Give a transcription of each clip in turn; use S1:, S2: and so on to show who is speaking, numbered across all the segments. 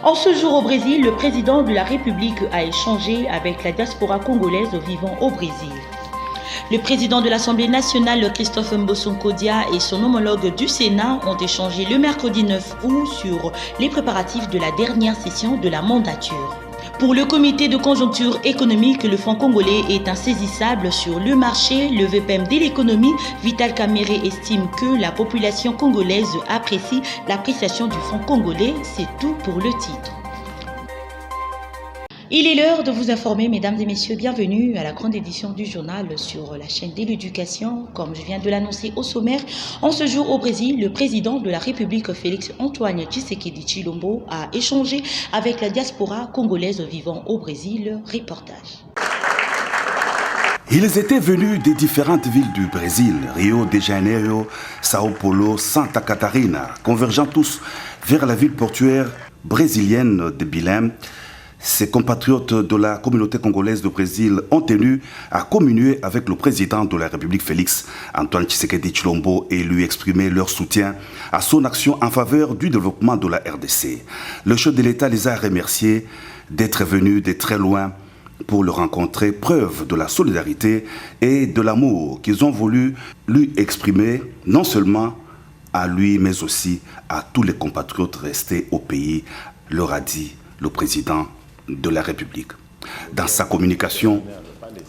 S1: En ce jour au Brésil, le président de la République a échangé avec la diaspora congolaise vivant au Brésil. Le président de l'Assemblée nationale, Christophe Mbossonkodia, et son homologue du Sénat ont échangé le mercredi 9 août sur les préparatifs de la dernière session de la mandature. Pour le comité de conjoncture économique, le franc congolais est insaisissable sur le marché. Le VPM de l'économie, Vital Kamere, estime que la population congolaise apprécie l'appréciation du franc congolais. C'est tout pour le titre. Il est l'heure de vous informer, mesdames et messieurs, bienvenue à la grande édition du journal sur la chaîne de l'éducation. Comme je viens de l'annoncer au sommaire, en ce jour au Brésil, le président de la République, Félix Antoine Tshisekedi Tshilombo, a échangé avec la diaspora congolaise vivant au Brésil. Reportage.
S2: Ils étaient venus des différentes villes du Brésil, Rio de Janeiro, Sao Paulo, Santa Catarina, convergeant tous vers la ville portuaire brésilienne de Belém. Ces compatriotes de la communauté congolaise du Brésil ont tenu à communier avec le président de la République, Félix Antoine Tshisekedi Tshilombo, et lui exprimer leur soutien à son action en faveur du développement de la RDC. Le chef de l'État les a remerciés d'être venus de très loin pour le rencontrer, preuve de la solidarité et de l'amour qu'ils ont voulu lui exprimer, non seulement à lui, mais aussi à tous les compatriotes restés au pays, leur a dit le président de la République. Dans sa communication,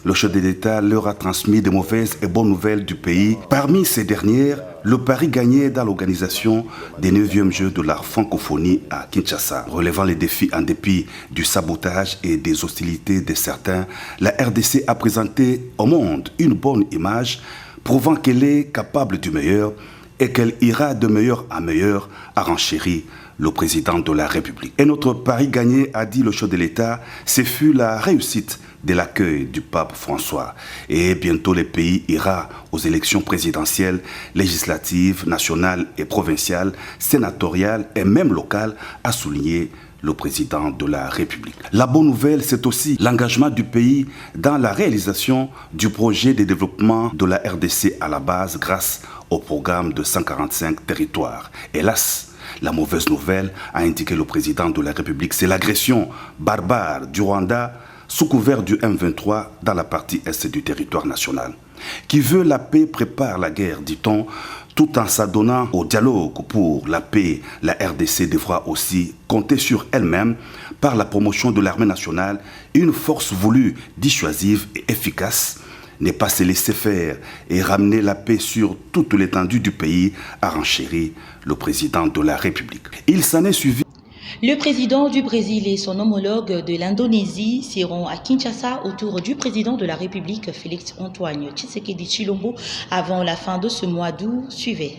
S2: le chef de l'État leur a transmis de mauvaises et bonnes nouvelles du pays. Parmi ces dernières, le pari gagné dans l'organisation des 9e Jeux de la francophonie à Kinshasa. Relevant les défis en dépit du sabotage et des hostilités de certains, la RDC a présenté au monde une bonne image, prouvant qu'elle est capable du meilleur et qu'elle ira de meilleur en meilleur, a renchéri le président de la République. Et notre pari gagné, a dit le chef de l'État, ce fut la réussite de l'accueil du pape François. Et bientôt le pays ira aux élections présidentielles, législatives, nationales et provinciales, sénatoriales et même locales, a souligné le président de la République. La bonne nouvelle, c'est aussi l'engagement du pays dans la réalisation du projet de développement de la RDC à la base grâce au programme de 145 territoires. Hélas, la mauvaise nouvelle, a indiqué le président de la République, c'est l'agression barbare du Rwanda sous couvert du M23 dans la partie est du territoire national. Qui veut la paix prépare la guerre, dit-on, tout en s'adonnant au dialogue pour la paix. La RDC devra aussi compter sur elle-même par la promotion de l'armée nationale, une force voulue, dissuasive et efficace, ne pas se laisser faire et ramener la paix sur toute l'étendue du pays, a renchéri le président de la République. Il s'en est suivi.
S1: Le président du Brésil et son homologue de l'Indonésie seront à Kinshasa autour du président de la République, Félix Antoine Tshisekedi Tshilombo, avant la fin de ce mois d'août. Suivez.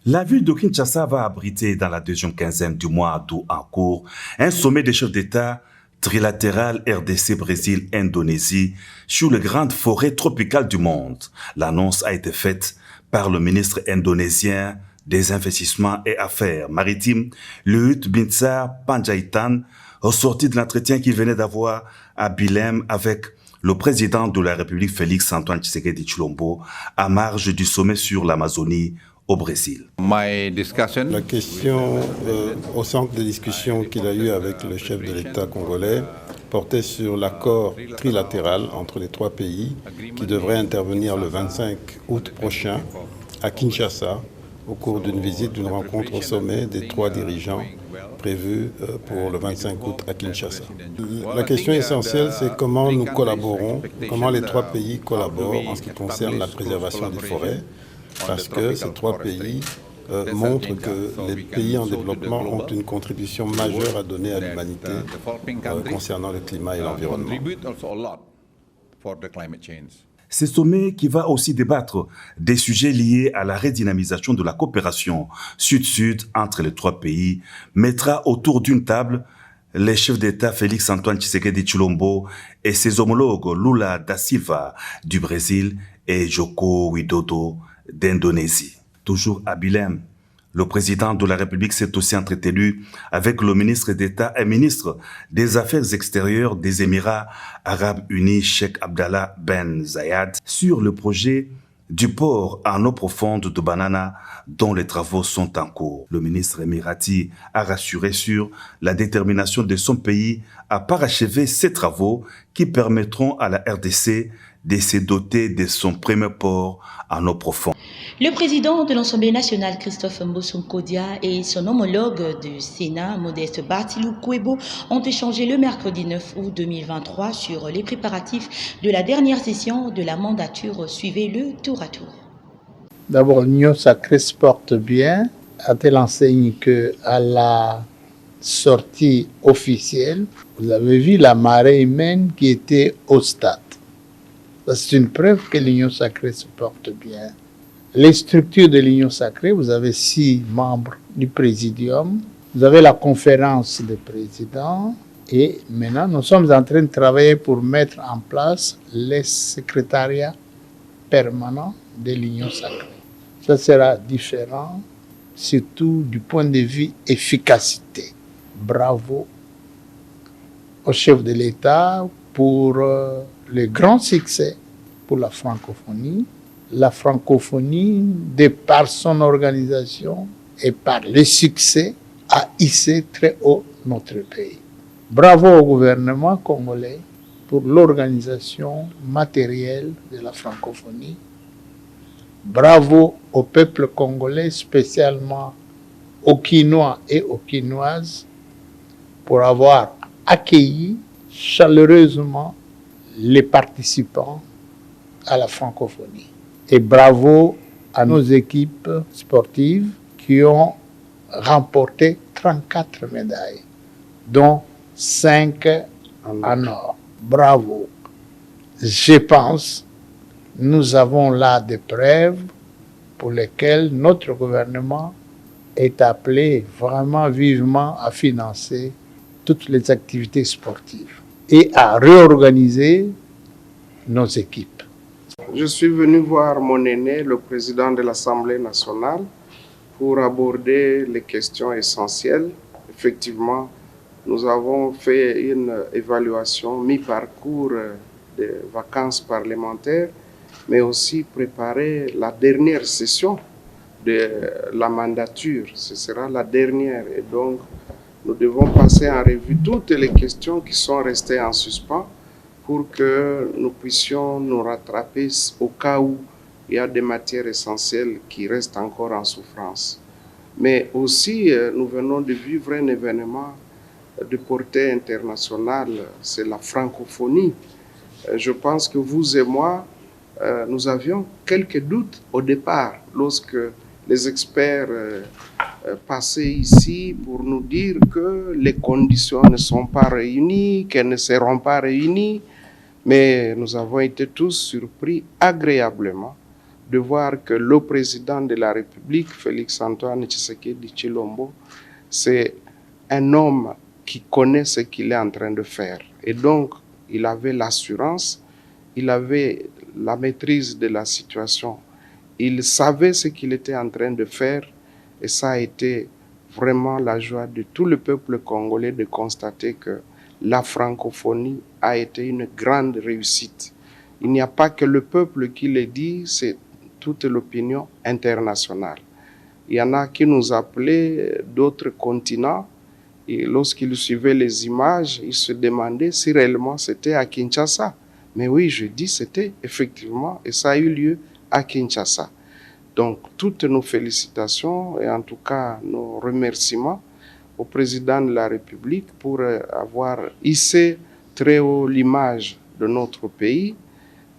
S2: La ville de Kinshasa va abriter dans la deuxième quinzaine du mois d'août en cours un sommet des chefs d'État trilatéral RDC-Brésil-Indonésie sur les grandes forêts tropicales du monde. L'annonce a été faite par le ministre indonésien des Investissements et Affaires maritimes, Luhut Binsar Panjaitan, au sorti de l'entretien qu'il venait d'avoir à Belém avec le président de la République Félix Antoine Tshisekedi Tshilombo à marge du sommet sur l'Amazonie au Brésil.
S3: La question au centre des discussions qu'il a eu avec le chef de l'État congolais portait sur l'accord trilatéral entre les trois pays qui devrait intervenir le 25 août prochain à Kinshasa au cours d'une visite, d'une rencontre au sommet des trois dirigeants prévue pour le 25 août à Kinshasa. La question essentielle, c'est comment nous collaborons, comment les trois pays collaborent en ce qui concerne la préservation des forêts, parce que ces trois pays montrent que les pays en développement ont une contribution majeure à donner à l'humanité concernant le climat et l'environnement.
S2: Ce sommet qui va aussi débattre des sujets liés à la redynamisation de la coopération sud-sud entre les trois pays mettra autour d'une table les chefs d'État Félix Antoine Tshisekedi Tshilombo et ses homologues Lula da Silva du Brésil et Joko Widodo d'Indonésie. Toujours à Belém, le président de la République s'est aussi entretenu avec le ministre d'État et ministre des Affaires extérieures des Émirats arabes unis, Cheikh Abdallah Ben Zayed, sur le projet du port en eau profonde de Banana dont les travaux sont en cours. Le ministre émirati a rassuré sur la détermination de son pays à parachever ces travaux qui permettront à la RDC de se doter de son premier port en eau profonde.
S1: Le président de l'Assemblée nationale, Christophe Mbossonkodia, et son homologue du Sénat, Modeste Barthilou Kouebo, ont échangé le mercredi 9 août 2023 sur les préparatifs de la dernière session de la mandature. Suivez le tour à tour.
S4: D'abord, l'Union sacrée se porte bien, à telle enseigne qu'à la sortie officielle, vous avez vu la marée humaine qui était au stade. C'est une preuve que l'Union sacrée se porte bien. Les structures de l'Union sacrée, vous avez 6 membres du Présidium, vous avez la conférence des présidents et maintenant nous sommes en train de travailler pour mettre en place les secrétariats permanents de l'Union sacrée. Ça sera différent, surtout du point de vue efficacité. Bravo au chef de l'État pour le grand succès pour la francophonie. La francophonie, de par son organisation et par le succès, a hissé très haut notre pays. Bravo au gouvernement congolais pour l'organisation matérielle de la francophonie. Bravo au peuple congolais, spécialement aux Quinois et aux Quinoises, pour avoir accueilli chaleureusement les participants à la francophonie. Et bravo à nos équipes sportives qui ont remporté 34 médailles, dont 5 en or. Bravo. Je pense que nous avons là des preuves pour lesquelles notre gouvernement est appelé vraiment vivement à financer toutes les activités sportives et à réorganiser nos équipes.
S5: Je suis venu voir mon aîné, le président de l'Assemblée nationale, pour aborder les questions essentielles. Effectivement, nous avons fait une évaluation mi-parcours des vacances parlementaires, mais aussi préparer la dernière session de la mandature. Ce sera la dernière et donc nous devons passer en revue toutes les questions qui sont restées en suspens pour que nous puissions nous rattraper au cas où il y a des matières essentielles qui restent encore en souffrance. Mais aussi, nous venons de vivre un événement de portée internationale, c'est la francophonie. Je pense que vous et moi, nous avions quelques doutes au départ, lorsque les experts passaient ici pour nous dire que les conditions ne sont pas réunies, qu'elles ne seront pas réunies. Mais nous avons été tous surpris agréablement de voir que le président de la République, Félix-Antoine Tshisekedi Tshilombo, c'est un homme qui connaît ce qu'il est en train de faire. Et donc, il avait l'assurance, il avait la maîtrise de la situation, il savait ce qu'il était en train de faire et ça a été vraiment la joie de tout le peuple congolais de constater que la francophonie a été une grande réussite. Il n'y a pas que le peuple qui le dit, c'est toute l'opinion internationale. Il y en a qui nous appelaient d'autres continents et lorsqu'ils suivaient les images, ils se demandaient si réellement c'était à Kinshasa. Mais oui, je dis c'était effectivement et ça a eu lieu à Kinshasa. Donc toutes nos félicitations et en tout cas nos remerciements au président de la République pour avoir hissé très haut l'image de notre pays.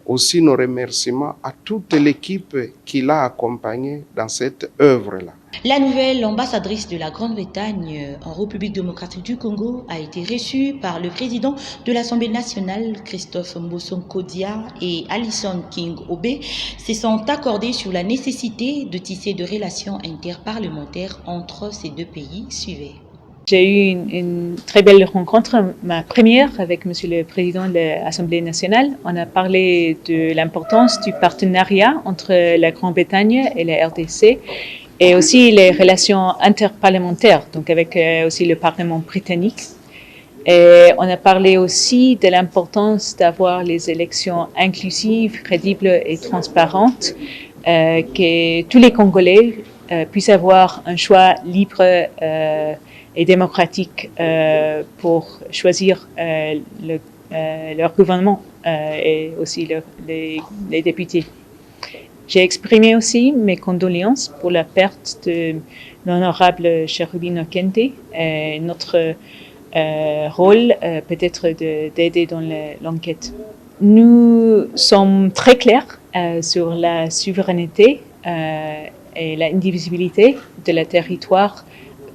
S5: Aussi nos remerciements à toute l'équipe qui l'a accompagné dans cette œuvre-là.
S1: La nouvelle ambassadrice de la Grande-Bretagne en République démocratique du Congo a été reçue par le président de l'Assemblée nationale, Christophe Mbossonkodia, et Alison King Obé se sont accordés sur la nécessité de tisser de relations interparlementaires entre ces deux pays. Suivez.
S6: J'ai eu une très belle rencontre, ma première avec Monsieur le Président de l'Assemblée nationale. On a parlé de l'importance du partenariat entre la Grande-Bretagne et la RDC et aussi les relations interparlementaires, donc avec aussi le Parlement britannique. Et on a parlé aussi de l'importance d'avoir les élections inclusives, crédibles et transparentes, que tous les Congolais puissent avoir un choix libre et démocratique pour choisir leur gouvernement et aussi les députés. J'ai exprimé aussi mes condoléances pour la perte de l'honorable Cherubin Okente et notre rôle peut-être d'aider dans l'enquête. Nous sommes très clairs sur la souveraineté et l'indivisibilité de la territoire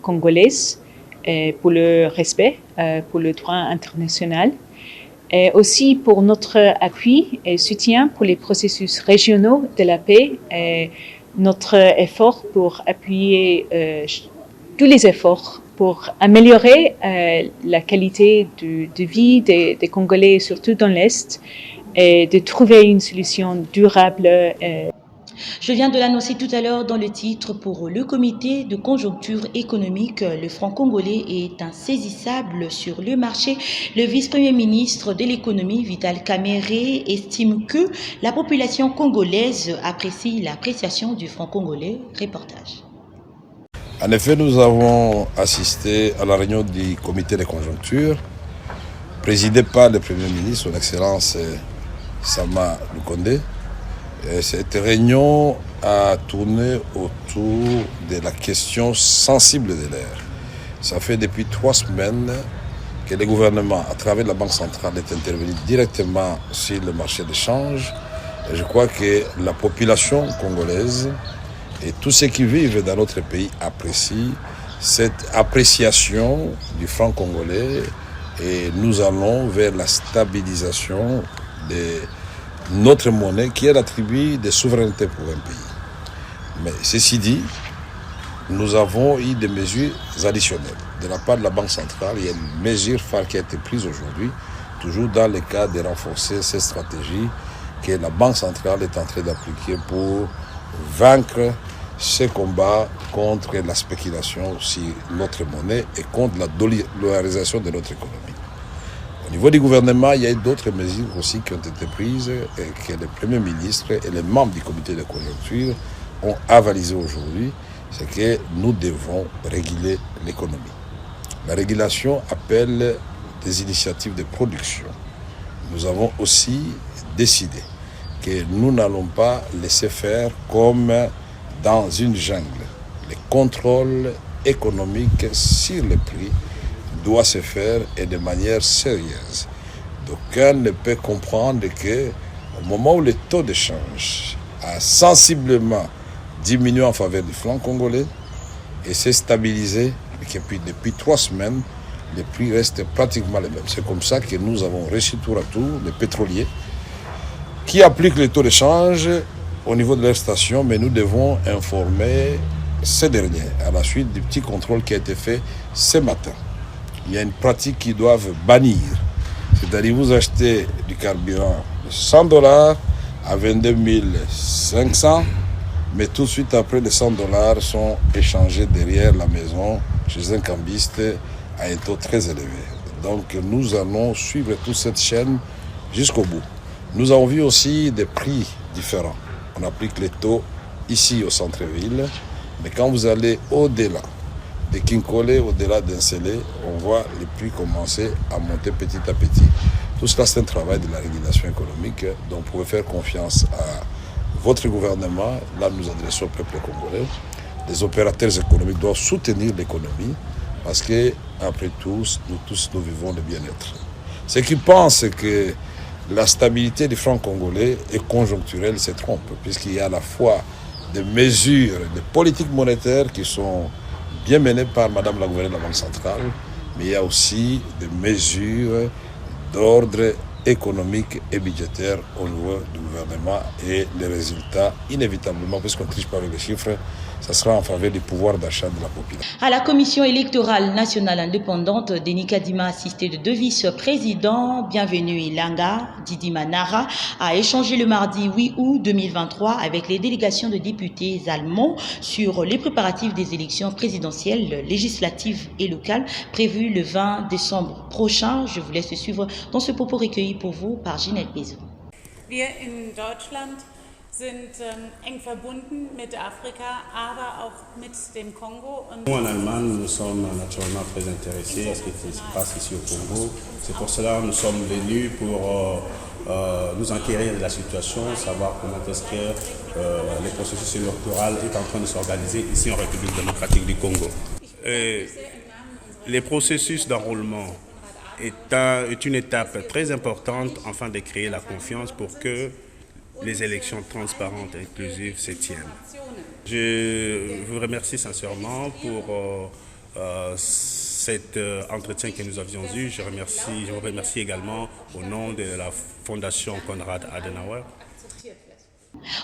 S6: congolaise pour le respect, pour le droit international et aussi pour notre appui et soutien pour les processus régionaux de la paix et notre effort pour appuyer tous les efforts pour améliorer la qualité de vie des Congolais, surtout dans l'Est, et de trouver une solution durable.
S1: Je viens de l'annoncer tout à l'heure dans le titre. Pour le comité de conjoncture économique, le franc congolais est insaisissable sur le marché. Le vice-premier ministre de l'économie, Vital Kamerhe, estime que la population congolaise apprécie l'appréciation du franc congolais. Reportage.
S7: En effet, nous avons assisté à la réunion du comité de conjoncture, présidée par le Premier ministre, son Excellence Sama Lukonde. Et cette réunion a tourné autour de la question sensible de l'air. Ça fait depuis 3 semaines que le gouvernement, à travers la Banque centrale, est intervenu directement sur le marché de change. Et je crois que la population congolaise et tous ceux qui vivent dans notre pays apprécient cette appréciation du franc congolais et nous allons vers la stabilisation de notre monnaie qui est l'attribut de souveraineté pour un pays. Mais ceci dit, nous avons eu des mesures additionnelles. De la part de la Banque centrale, il y a une mesure phare qui a été prise aujourd'hui, toujours dans le cadre de renforcer cette stratégie que la Banque centrale est en train d'appliquer pour vaincre ce combat contre la spéculation sur notre monnaie et contre la dollarisation de notre économie. Au niveau du gouvernement, il y a d'autres mesures aussi qui ont été prises et que le Premier ministre et les membres du comité de conjoncture ont avalisé aujourd'hui, c'est que nous devons réguler l'économie. La régulation appelle des initiatives de production. Nous avons aussi décidé que nous n'allons pas laisser faire comme dans une jungle. Le contrôle économique sur les prix doit se faire et de manière sérieuse. D'aucuns ne peut comprendre qu'au moment où le taux de change a sensiblement diminué en faveur du franc congolais et s'est stabilisé, et que depuis 3 semaines, les prix restent pratiquement les mêmes. C'est comme ça que nous avons reçu tour à tour les pétroliers qui appliquent le taux de change au niveau de leur station, mais nous devons informer ces derniers à la suite du petit contrôle qui a été fait ce matin. Il y a une pratique qu'ils doivent bannir. C'est-à-dire vous achetez du carburant de $100 à 22 500, mais tout de suite après, les $100 sont échangés derrière la maison chez un cambiste à un taux très élevé. Donc nous allons suivre toute cette chaîne jusqu'au bout. Nous avons vu aussi des prix différents. On applique les taux ici au centre-ville, mais quand vous allez au-delà de Kinkole, au-delà d'Ensele, on voit les prix commencer à monter petit à petit. Tout cela, c'est un travail de la régulation économique, donc vous pouvez faire confiance à votre gouvernement. Là, nous adressons au peuple congolais. Les opérateurs économiques doivent soutenir l'économie parce que, après tout, nous vivons le bien-être. Ceux qui pensent que la stabilité du franc congolais est conjoncturelle se trompent, puisqu'il y a à la fois des mesures de politique monétaire qui sont bien menées par Madame la gouverneure de la Banque centrale, mais il y a aussi des mesures d'ordre économique et budgétaire au niveau du gouvernement et les résultats, inévitablement, puisqu'on ne triche pas avec les chiffres, ça sera en faveur du pouvoir d'achat de la population.
S1: À la Commission électorale nationale indépendante, Denis Kadima, assisté de 2 vice-présidents, Bienvenue Ilanga, Didi Manara, a échangé le mardi 8 août 2023 avec les délégations de députés allemands sur les préparatifs des élections présidentielles, législatives et locales prévues le 20 décembre prochain. Je vous laisse suivre dans ce propos recueilli pour vous par Ginette Bézou.
S8: Wir in Deutschland sind eng verbunden mit Afrika, aber auch mit dem Congo.
S9: Nous, en Allemagne, nous sommes naturellement très intéressés à ce qui se passe ici au Congo. C'est pour cela que nous sommes venus pour nous enquérir de la situation, savoir comment est-ce que le processus électoral est en train de s'organiser ici en République démocratique du Congo. Le processus d'enrôlement est une étape très importante afin de créer la confiance pour que les élections transparentes et inclusives se tiennent. Je vous remercie sincèrement pour cet entretien que nous avions eu. Je vous remercie également au nom de la Fondation Konrad Adenauer.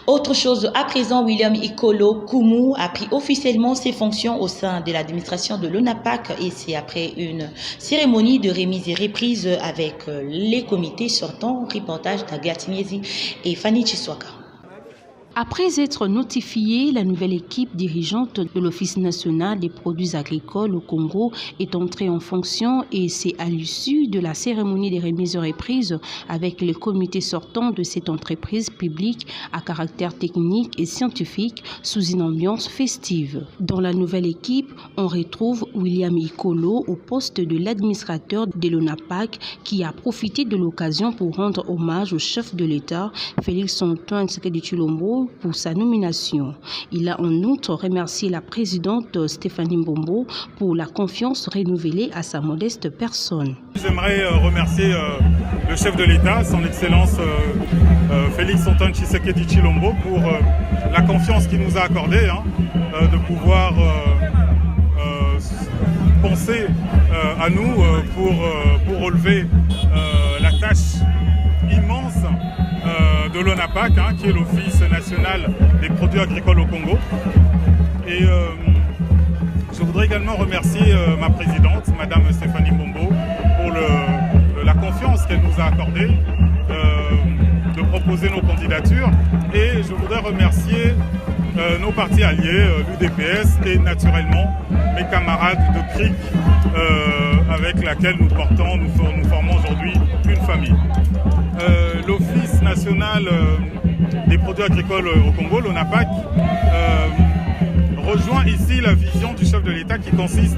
S1: Autre chose, à présent, William Ikolo Kumu a pris officiellement ses fonctions au sein de l'administration de l'ONAPAC et c'est après une cérémonie de remise et reprise avec les comités sortants. Reportage d'Agatiniezi et Fanny Chiswaka.
S10: Après être notifiée, la nouvelle équipe dirigeante de l'Office national des produits agricoles au Congo est entrée en fonction et c'est à l'issue de la cérémonie des remises et reprises avec les comités sortants de cette entreprise publique à caractère technique et scientifique sous une ambiance festive. Dans la nouvelle équipe, on retrouve William Ikolo au poste de l'administrateur de l'ONAPAC qui a profité de l'occasion pour rendre hommage au chef de l'État, Félix-Antoine Tshisekedi Tshilombo, pour sa nomination. Il a en outre remercié la présidente Stéphanie Mbombo pour la confiance renouvelée à sa modeste personne.
S11: J'aimerais remercier le chef de l'État, son Excellence Félix-Antoine Tshisekedi Tshilombo, pour la confiance qu'il nous a accordée de pouvoir penser à nous pour relever la tâche immense de l'ONAPAC, qui est l'Office national des produits agricoles au Congo. Et je voudrais également remercier ma présidente, Madame Stéphanie Mbombo, pour la confiance qu'elle nous a accordée de proposer nos candidatures. Et je voudrais remercier nos partis alliés, l'UDPS et naturellement mes camarades de CRIC avec laquelle nous formons aujourd'hui une famille. L'Office national des produits agricoles au Congo, l'ONAPAC, rejoint ici la vision du chef de l'État qui consiste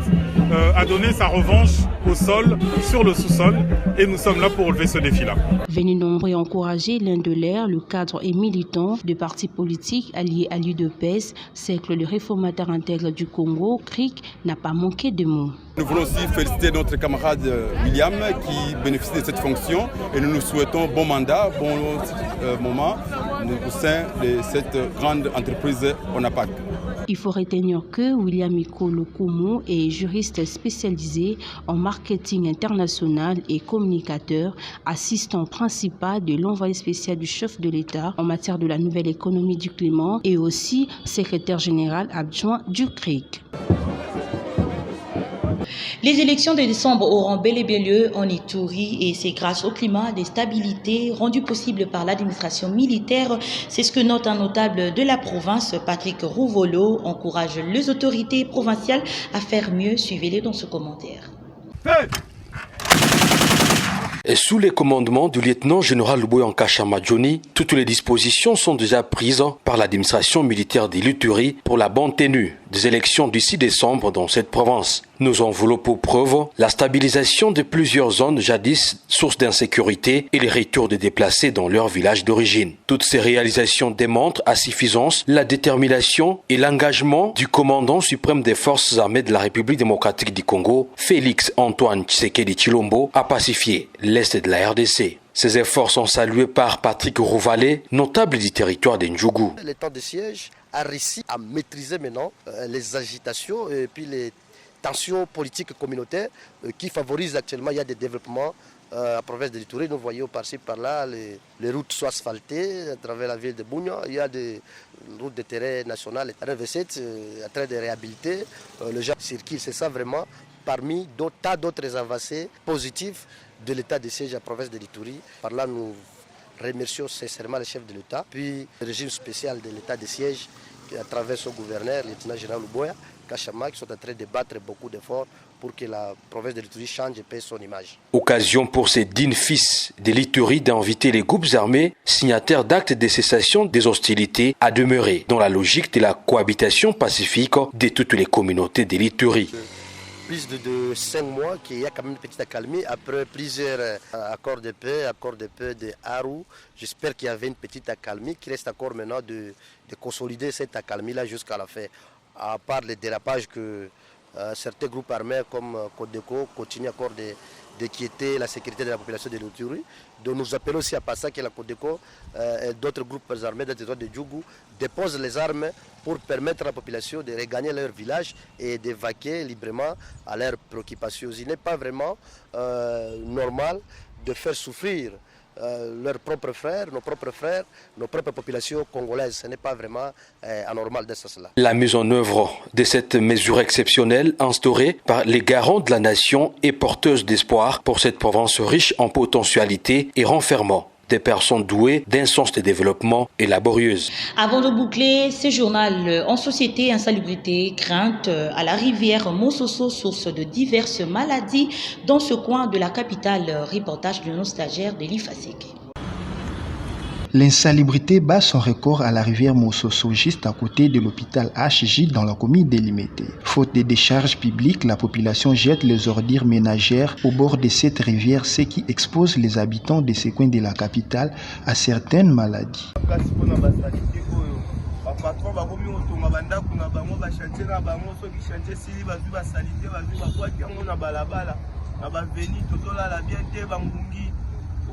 S11: à donner sa revanche au sol, sur le sous-sol, et nous sommes là pour relever ce défi-là.
S10: Venu nombreux et encourager l'un de l'air, le cadre et militant de partis politiques alliés à l'UDPS, Cercle de réformateurs intègres du Congo, CRIC, n'a pas manqué de mots.
S12: Nous voulons aussi féliciter notre camarade William qui bénéficie de cette fonction et nous nous souhaitons bon mandat, bon moment au sein de cette grande entreprise ONAPAC.
S10: Il faut retenir que William Ikolo Kumu est juriste spécialisé en marketing international et communicateur, assistant principal de l'envoyé spécial du chef de l'État en matière de la nouvelle économie du climat et aussi secrétaire général adjoint du CRIC.
S1: Les élections de décembre auront bel et bien lieu en Ituri et c'est grâce au climat de stabilité rendu possible par l'administration militaire. C'est ce que note un notable de la province, Patrick Rouvolo, encourage les autorités provinciales à faire mieux. Suivez-les dans ce commentaire.
S13: Et sous les commandements du lieutenant-général Boyanka Chamadjoni, toutes les dispositions sont déjà prises par l'administration militaire de l'Ituri pour la bonne tenue des élections du 6 décembre dans cette province. Nous en voulons pour preuve la stabilisation de plusieurs zones jadis source d'insécurité et les retours des déplacés dans leur village d'origine. Toutes ces réalisations démontrent à suffisance la détermination et l'engagement du commandant suprême des forces armées de la République démocratique du Congo, Félix-Antoine Tshisekedi Tshilombo, à pacifier l'est de la RDC. Ces efforts sont salués par Patrick Rouvalet, notable du territoire d'Ndjougou.
S14: L'état de siège a réussi à maîtriser maintenant les agitations et puis les tensions politiques communautaires qui favorisent actuellement, il y a des développements à la province de l'Ituri. Nous voyons par-ci par-là les routes sont asphaltées à travers la ville de Bunia. Il y a des routes de terrain nationales RV7 en train de réhabiliter. Les gens circulent, c'est ça vraiment, parmi tas d'autres avancées positives de l'état de siège à la province de l'Ituri. Par là, nous remercions sincèrement le chef de l'État, puis le régime spécial de l'état de siège à travers son gouverneur, le lieutenant général Luboya Kachama, qui sont en train de battre beaucoup d'efforts pour que la province de l'Ituri change et paie son image.
S13: Occasion pour ces dignes fils de l'Ituri d'inviter les groupes armés signataires d'actes de cessation des hostilités à demeurer dans la logique de la cohabitation pacifique de toutes les communautés de l'Ituri.
S14: Plus de 5 mois qu'il y a quand même une petite accalmie après plusieurs accords de paix de Aru. J'espère qu'il y avait une petite accalmie qui reste encore maintenant de consolider cette accalmie-là jusqu'à la fin. À part les dérapages que certains groupes armés comme Codeco continuent encore d'inquiéter la sécurité de la population de l'Ituri. Donc nous appelons aussi à passer que la Codeco et d'autres groupes armés dans le territoire de Djougou déposent les armes pour permettre à la population de regagner leur village et d'évacuer librement à leurs préoccupations. Il n'est pas vraiment normal de faire souffrir leurs propres frères, nos propres populations congolaises. Ce n'est pas vraiment anormal de cela.
S13: La mise en œuvre de cette mesure exceptionnelle instaurée par les garants de la nation est porteuse d'espoir pour cette province riche en potentialités et renfermant des personnes douées d'un sens de développement et laborieuses.
S1: Avant de boucler ce journal en société, insalubrité, crainte à la rivière Mososo, source de diverses maladies dans ce coin de la capitale. Reportage de nos stagiaires de l'IFASEC.
S15: L'insalubrité bat son record à la rivière Mososo, juste à côté de l'hôpital HJ dans la commune délimitée. Faute de décharges publiques, la population jette les ordures ménagères au bord de cette rivière, ce qui expose les habitants de ce coin de la capitale à certaines maladies.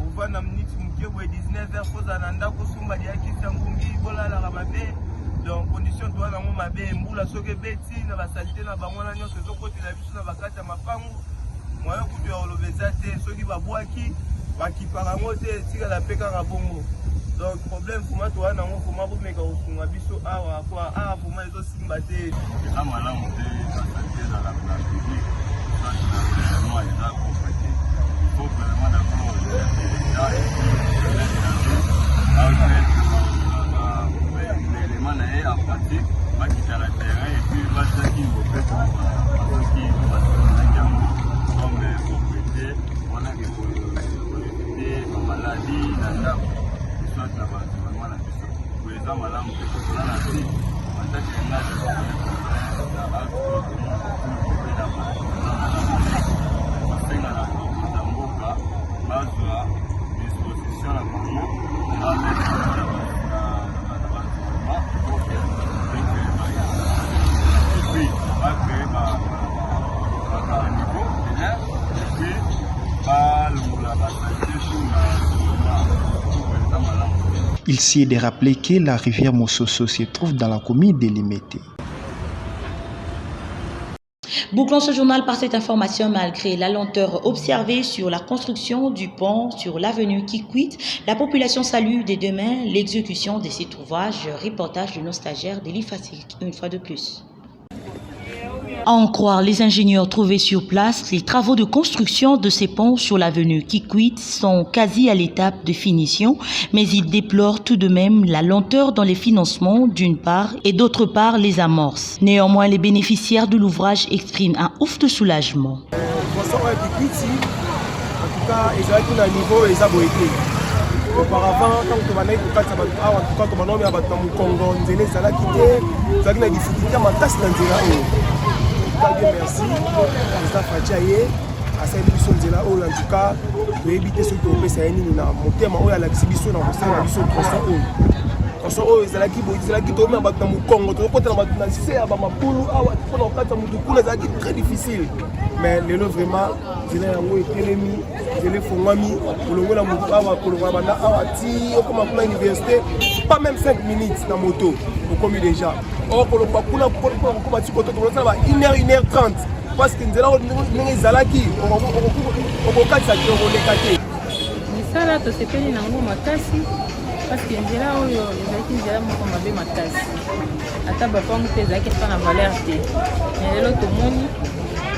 S16: Ovana minute mukebo 19h koza na ndako sumba ya kisa ngungi bolala la mabe donc condition to na mo mabe mbula soke beti na basalite na bango na nyonso zokoti na biso na bakata mapangu moyo kutu ya olobeza te soki babwaki bakipaka ngo te tika la peka ka bongo donc problème fuma to na ngo fuma bo meka osunga biso awa kwa awa fuma ezo simba te amala mo te basalite na la publique ça na eza complété faut vraiment d'accord l'élément est en pratique, va quitter le terrain et puis va se dire qu'il faut faire comme propriété, on a des propriétés, la maladie, la dame, soit la vraiment la question. Pour les hommes, madame, on a la vie, on a
S15: Il s'y est de rappeler que la rivière Mososo se trouve dans la commune délimitée.
S1: Bouclons ce journal par cette information. Malgré la lenteur observée sur la construction du pont sur l'avenue Kikwit, la population salue dès demain l'exécution de cet ouvrage. Reportage de nos stagiaires de l'IFASEC, une fois de plus. À en croire les ingénieurs trouvés sur place, les travaux de construction de ces ponts sur l'avenue Kikwit sont quasi à l'étape de finition, mais ils déplorent tout de même la lenteur dans les financements d'une part et d'autre part les amorces. Néanmoins, les bénéficiaires de l'ouvrage expriment un ouf de soulagement.
S16: Auparavant, quand on a eu merci, président Fachaye, à cette émission de la Hollande, en tout cas, pour éviter ce que vous avez dit, mon thème est la exhibition dans le sein de la Congo, très difficile. Mais les lots vraiment, pas même 5 minutes dans la moto, au commun déjà. Or, pour le 1h30, parce que nzela ndenge ezalaki okokatisa te okoleka te.
S17: misala tosepeli nango makasi parce que nzela oyo ezalaki nzela moko mabe makasi ata bapangu mpe ezalaki ata na valeur te mais lelo tomoni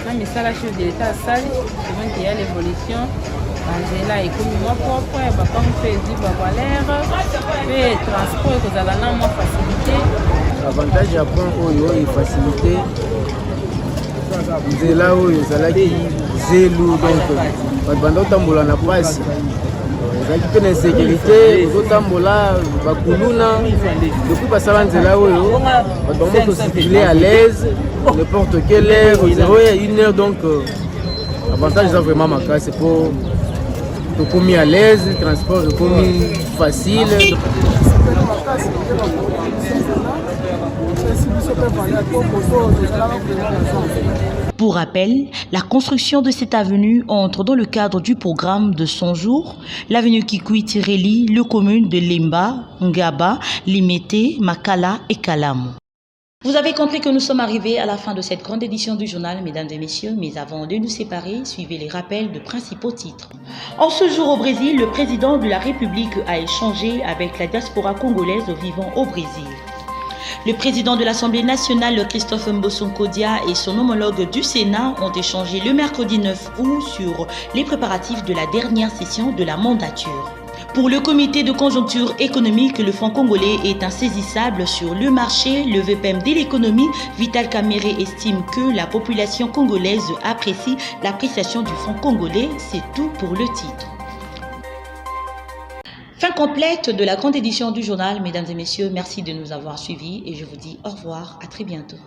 S17: na misala chef de l'état asali tomoni ke ya l'évolution banzela ekomi mwa propre bapangu mpe ezwi bavaleur mpe transport ekozala na mwa facilité.
S18: avantage ya point oyo efacilité nzela oyo ezalaki zelu donc bato banda kotambola na pasi ezalaki mpe na insécurité ozotambola bakuluna depuis basala nzela oyo bato bango motocircule à l'aise n'importe quelle heure 0 heure donc avantage eza vraiment makasi po tokomi à l'aise transport ekomi facile.
S1: Pour rappel, la construction de cette avenue entre dans le cadre du programme de 100 jours. L'avenue Kikwit relie les communes de Lemba, Ngaba, Limete, Makala et Kalamu. Vous avez compris que nous sommes arrivés à la fin de cette grande édition du journal, mesdames et messieurs, mais avant de nous séparer, suivez les rappels de principaux titres. En ce jour au Brésil, le président de la République a échangé avec la diaspora congolaise vivant au Brésil. Le président de l'Assemblée nationale, Christophe Mbosonkodia, et son homologue du Sénat ont échangé le mercredi 9 août sur les préparatifs de la dernière session de la mandature. Pour le comité de conjoncture économique, le franc congolais est insaisissable sur le marché. Le VPM de l'économie, Vital Kamere, estime que la population congolaise apprécie l'appréciation du franc congolais. C'est tout pour le titre. Fin complète de la grande édition du journal, mesdames et messieurs. Merci de nous avoir suivis et je vous dis au revoir, à très bientôt.